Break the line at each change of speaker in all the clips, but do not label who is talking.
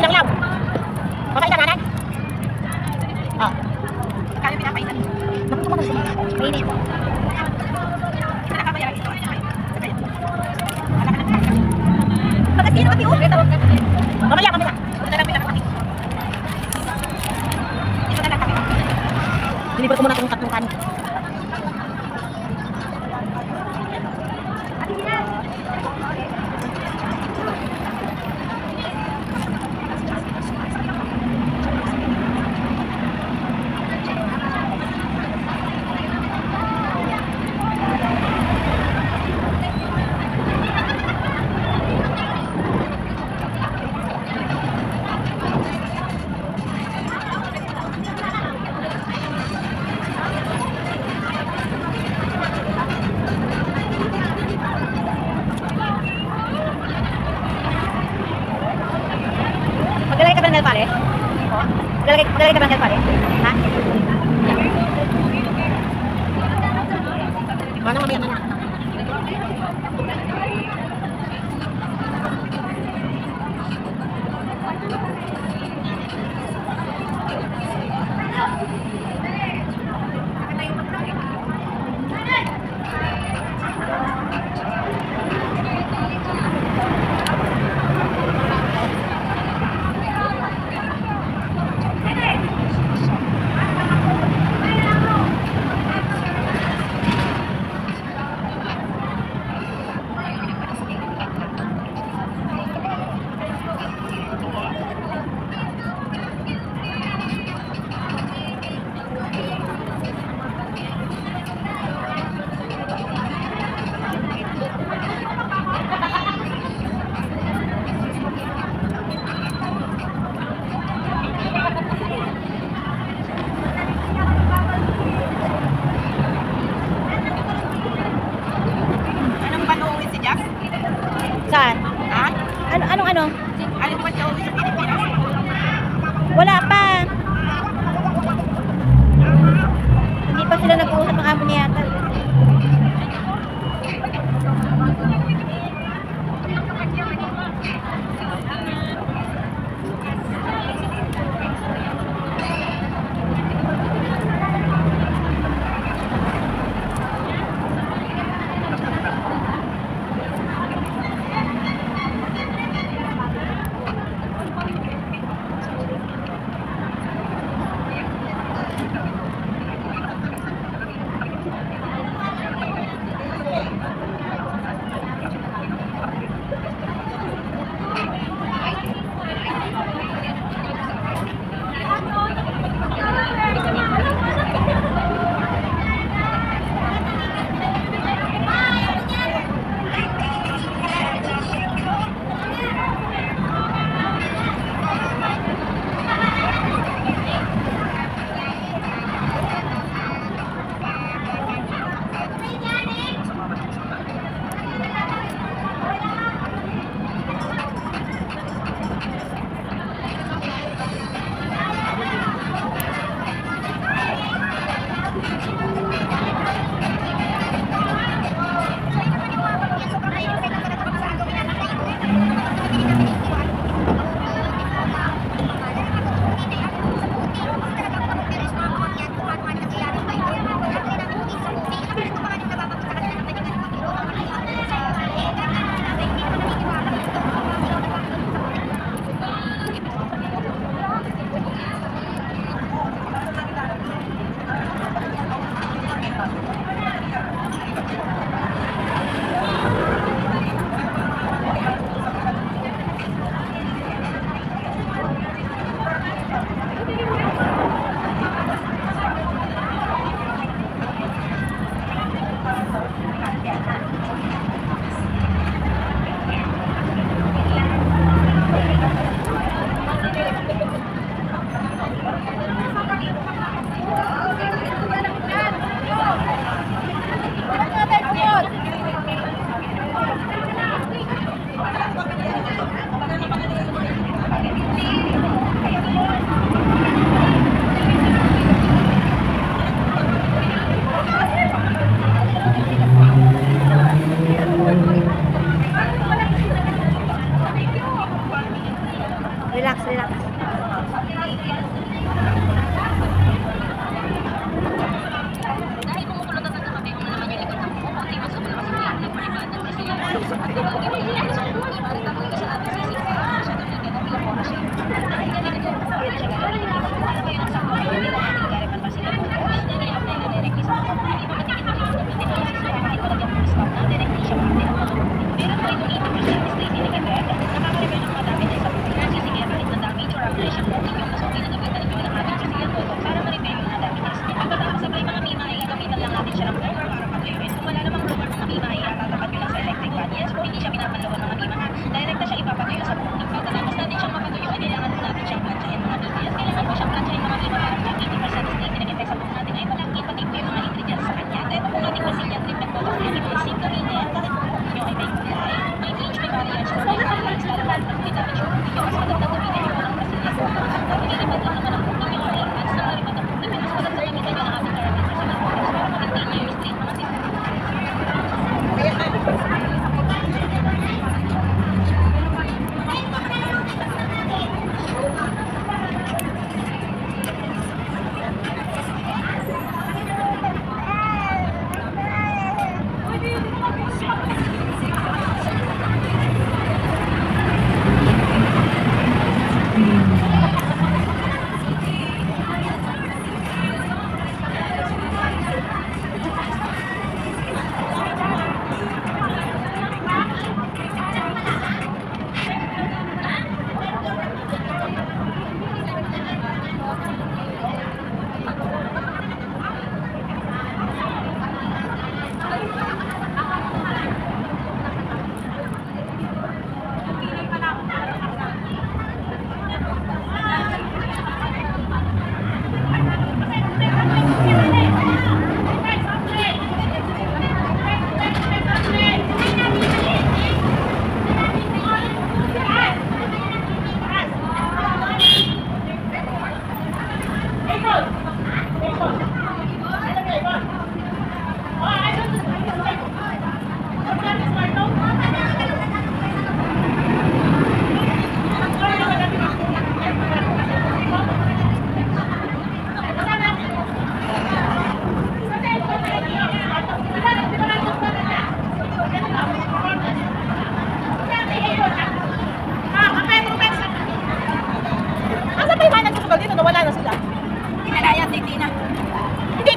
ilaw. Papaitan natin. Oh.
Kaya pinapaitan.
Naku, tumagal sila. Mainit.
Ito nakabayaran ito.
Bagas din ang kape, oh. Mamaya, mamaya.
Ito na lang pinapakapi. Ito na lang kape.
Deliver ko muna itong tatlong kanin. Maglalagay ka ba ng nail polish? Maglalagay ka ba ng nail polish? Ha? Mana mamaya na. Relax, relax.
Dahil kumukulot at nagkakabi mo naman yung likod ng buko, pati mas sa malakas yung lang panibagan kasi yung at yung mga ibig sa buhay, balik ako yung isa natin sa isip ko, masyadong nagkakabi ang oras siya. Dahil ganito ko, kaya siya gagawin, para kayo ng sakto, hindi lang natin garipan pa sila buko, dahil yung apply na direct sa buko, hindi ba matigit na yung natin na kasi sa kahit wala yung discount na direct siya kapit. Meron po itong 80% stay delivered, nakakariban ng madami din sa buko, sige, kahit na damage or apply siya buko, yung mas okay na gamitan ninyo ng ating sisiyan buko, para ma-repair yung nadamitis. Pagkatapos sabay mga mimay, gagamitan lang natin siya ng blower para patuyuin. Kung wala namang blower mga mimay, tatapat nyo lang sa electric fan. Yes po, hindi siya pinapanlawan mga mima ha. Direct na siya ipapatuyo sa buko. Pagkatapos natin siyang mapatuyo, kailangan po natin siyang planchahin mga mima. Yes, kailangan po siyang planchahin mga mima para po 80% is na kinagitay sa buko natin. Ay malaki, pati po yung mga ingredients sa kanya. At ito po ating Brazilian treatment po. Hindi po isip gamitin. Kahit po nyo ay may kulay, may age, may variance, or may variance. Lalo lalo na kung damage yung buko. Mas magandang gamitin nyo po ng Brazilian po. Dahil nilipad lang naman ang buko nyo or enhance na nalipad ang buko. Mas magandang gamitin nyo ng ating Carabin Brazilian po. Para ma-continue yung street mga sistema.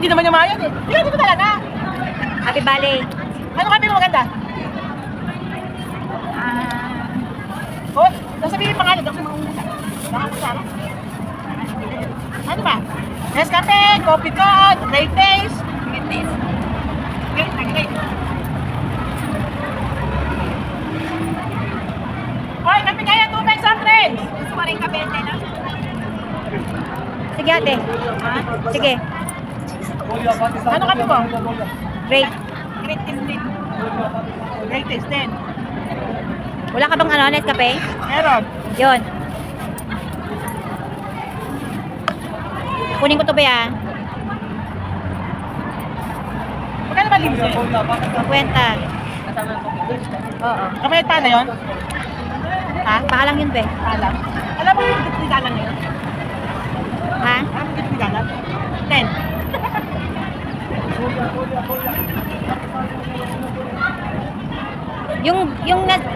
Hindi naman niya mayan eh. Hindi ko talaga.
Happy Valley.
Ano kami mo maganda? Oh, nasabihin pa nga lang. Ano ba? Nescafe, coffee cod, great taste. Great taste. Great. Hoy, kape kaya tubig sa friends.
Gusto mo rin kape, Tela?
Sige ate.
Ha?
Sige.
Ano kape mo?
Great.
Great taste din.
Great taste din.
Wala ka bang ano, Nescafe?
Meron.
Yun. Kunin ko to ba yan?
Magkano ba libre?
50. Oo.
Kamayat pa na yun? Ha?
Paalang yun be.
Alam. Alam mo yung gitligalan ngayon?
Ha?
Alam mo yung gitligalan? 10.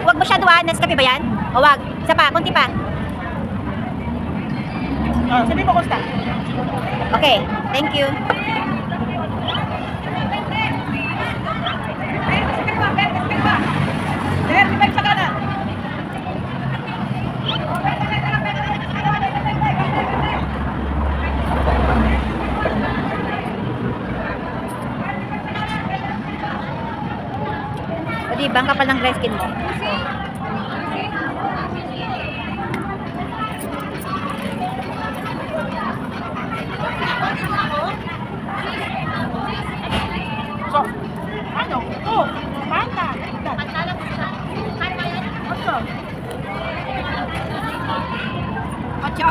Wag masyado Nescafe ba yan? O wag? Isa pa, konti pa.
Oh, sabi mo Costa.
Okay, thank you. O di ba, ang kapal ng dry skin mo?
So, ano? Oh, panta.
Ocho?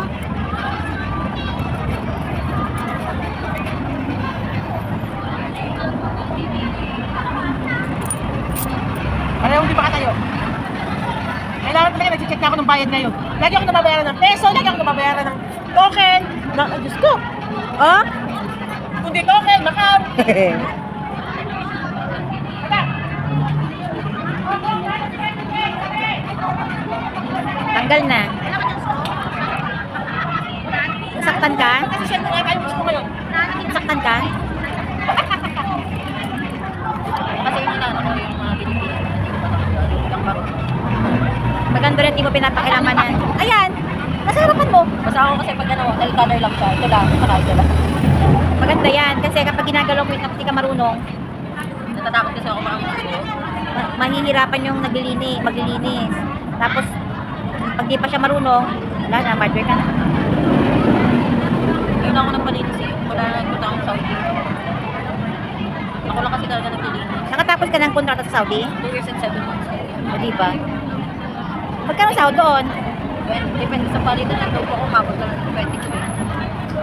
Parehong di ba ka tayo? Kailangan talaga nag-check na ako ng bayad ngayon. Lagi ako nababayaran ng peso, lagi ako nababayaran ng token. Diyos ko.
Oh?
Kundi token, makam.
Tanggal na. Nasaktan ka?
Kasi siya nga kayo gusto ko ngayon.
Nasaktan ka?
Kasi yung inaano ko yung mga binibigyan. Yung marunong.
Maganda rin, di mo pinapakilaman yan. Ayan! Nasa harapan mo.
Basta ako kasi pag ano, dahil color lang siya. Ito lang, saka ito lang.
Maganda yan. Kasi kapag ginagalaw mo yung tapos di ka marunong,
Natatakot kasi ako makamulo.
mahihirapan yung maglilinis. Tapos, pag di pa siya marunong, wala na, murder ka na.
Ngayon ako nagpalinis eh. Wala na nagpunta akong Saudi. Ako lang kasi talaga naglilinis.
Nakatapos ka ng kontrata sa Saudi?
2 years and 7 months.
O di ba? Magkano sahod doon?
Well, depende sa palitan ng doon ko, umabot lang ng 22 eh.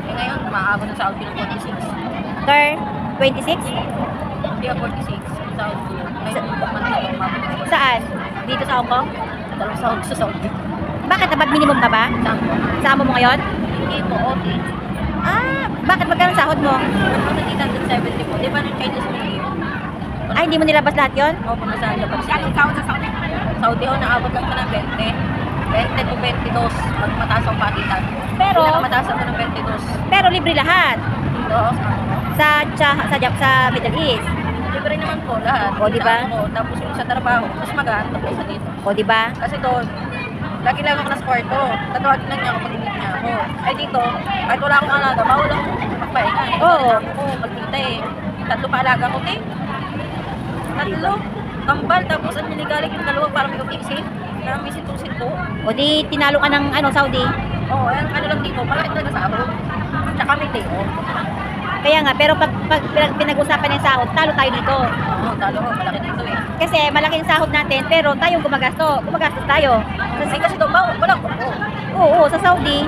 Eh ngayon, umaabot ng Saudi ng 46.
Sir, 26?
Hindi 46. Saudi. Ngayon, umabot ng
Saan? Dito sa Hong Kong?
dalawang sahod sa Saudi.
Bakit? Dapat minimum ka ba?
Saan ko?
Sa amo mo ngayon?
Hindi po, okay.
Ah, bakit magkano sahod mo?
Ano na 870 po? Di ba nung Chinese New Year?
Ay, hindi mo nilabas lahat yun?
Oo, pumasaan siya. Pag sahod sa Saudi. Saudi ako, naabot lang ko ng 20. 20 to 22 pag mataas ang patitan.
Pero,
Mataas ako ng 22.
pero libre lahat.
Dito,
Sa Middle East.
libre naman po lahat.
O, di ba?
Sa ano ko, tapos yung sa trabaho, mas magaan tapos sa dito.
O, di ba?
Kasi doon, lagi lang ako nasa kwarto. Tatawagin lang niya ako pag niya ako. Ay dito, kahit wala akong alaga, bawal ako magpahinga.
Oo.
Ako, magtita eh. 3 pa alaga ko, te. 3. Kambal, tapos ang niligalig yung dalawa para may isip. Na may sinto-sinto.
O di, tinalo ka ng Saudi.
Oo, ano lang dito, malaki talaga sahod. Tsaka may day off.
Kaya nga, pero pag pinag-usapan yung sahod, talo tayo dito.
Oo, talo ko, malaki dito eh.
Kasi malaki yung sahod natin, pero tayong gumagastos tayo.
Ay, kasi doon, walang off.
Oo, sa Saudi,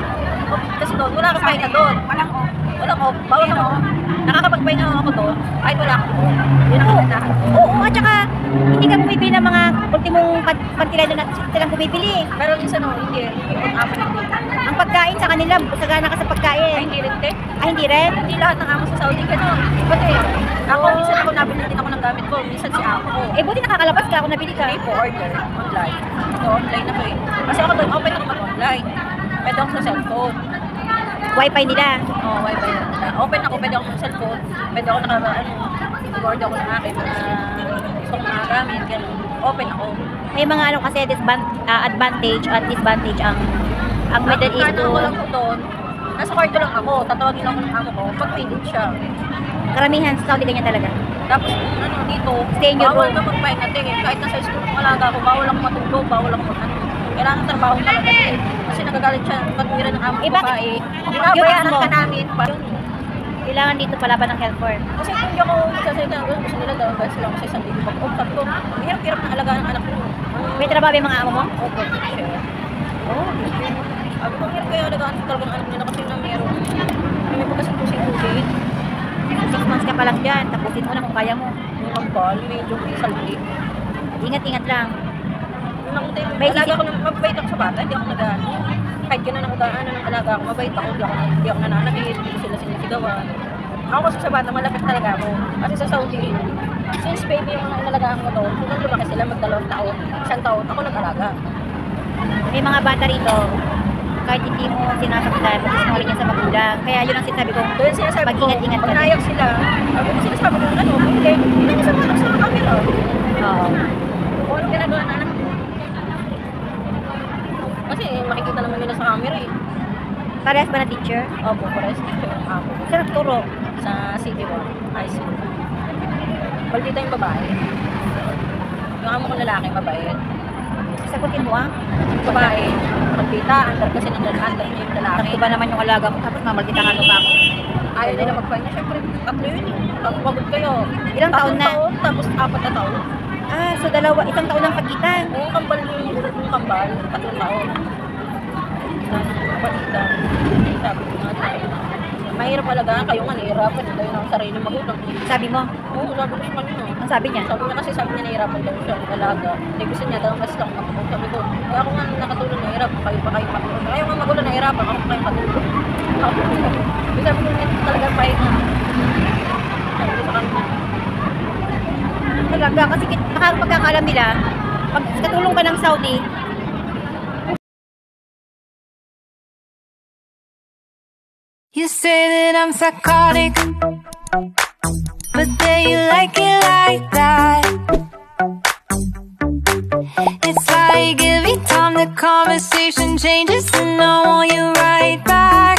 Kasi doon, wala kang pahinga doon. Walang off. Bawal ako. Nakakapagpahinga ako doon, kahit wala akong off. Yun ang kagandahan ko.
oo, at saka hindi ka bumibili ng mga ultimong pantilay na silang bumibili.
Pero minsan no, hindi. Hindi ko apat hindi.
Ang pagkain sa kanila, sagana ka sa
Ay,
pagkain.
hindi rin, te.
Ay, hindi rin?
Hindi lahat ng amo sa Saudi gano'n. Pati, ako, minsan ako nabili din ako ng gamit ko. Minsan si amo ko.
Eh, buti nakakalabas ka kung nabili ka.
Pay po order, online. So, online ako eh. Kasi ako doon, open ako mag-online. Pwede ako sa cellphone.
Wi-Fi nila.
Oo, wifi na nila. Open ako, pwede ako sa cellphone. Pwede ako nag-order ako ng akin. Gusto ko mga gamit, gano'n. Open ako.
May mga kasi advantage at disadvantage ang Middle East
Kaya
to
ako lang po doon, nasa kwarto lang ako. Tatawagin lang ako ng amo ko. Pag pilit siya.
karamihan sa Saudi ganyan talaga.
Tapos, ano, dito,
Stay in your
bawal
room.
ka magpahinga din. Kahit nasa school ng alaga ko, bawal ako matulog, bawal ako mag-ano. Kailangan trabaho talaga eh. Kasi nagagalit siya, pag-mira ng amo
Eh,
ko
bakit?
pa eh.
Yung
Binabayaran
mismo.
ka namin.
Kailangan dito palaban ng health form.
Kasi kung hindi ako sasalita ng gusto nila daw, guys lang kasi isang libo pag sabi ko, ang hirap-hirap ng alagaan ng anak ko.
May trabaho ba yung mga amo mo?
Opo, siya.
Oo.
Sabi ko, ang hirap kaya alagaan talaga ng anak nila kasi na meron. May pagkasing-kusing-kusing.
6 months ka pa lang dyan, tapusin mo na kung kaya mo.
Yung magbal, medyo saldi.
Ingat-ingat lang.
Nung ako tayo,
May
alaga ko ng mabait ako sa bata, hindi ako nag-ano. Kahit gano'n ang gaan ng alaga ako, mabait ako, hindi ako nananakit, hindi sila sinisigawan. Ako kasi sa bata, malapit talaga ako. Kasi sa Saudi, since baby yung mga inalagaan ko doon, kung lumaki sila mag-2 taon, 1 taon, ako nag-alaga.
May mga bata rito, kahit hindi mo sinasaktan, mag-smalling yan sa magulang. Kaya yun ang sinasabi ko,
Doon sinasabi ko,
mag-ingat-ingat ka
pag
din.
naiyak sila, sinasabi ko, ano, hindi na sa mga sa camera.
Oo.
Kung anong ginagawa na anak ko. Kasi makikita naman nila sa camera eh.
Parehas ba na teacher?
Opo, pares teacher ang ako.
Saan nagturo?
Sa City 1, High School. Baldita yung babae. Yung amo ko lalaki, mabait.
Sagutin mo ah.
Babae, baldita, under kasi ng under niya yung lalaki.
Sakto ba naman yung alaga ko? Tapos mamaldita nga pa ako.
Ayaw nila magpahinga. Siyempre, 3 yun eh. Pag pagod kayo.
Ilang taon na?
3 taon, tapos 4 na taon.
Ah, so isang taon lang pagitan.
Yung kambal yung kambal, 3 taon. Baldita. Sabi ko nga tayo. Mahirap talaga, kayo nga nahihirapan, kayo ng sarili magulang.
Sabi mo,
Oo, sabi ko sa kanya.
ang sabi niya?
Sabi niya kasi nahihirapan daw siya, talaga. Hindi gusto niya, dalawang kasi lang matulog. Sabi ko, eh ako nga nakatulog nahihirap, kayo pa kayo matulog. Kayo nga magulang nahihirapan, ako pa kayo matulog. Sabi ko, hindi talaga pahinga. Sabi ko sa kanya.
Talaga, kasi baka pagkakalam nila, pag katulong ka ng Saudi,
You say that I'm psychotic, but then you like it like that. It's like every time the conversation changes, and I want you right back.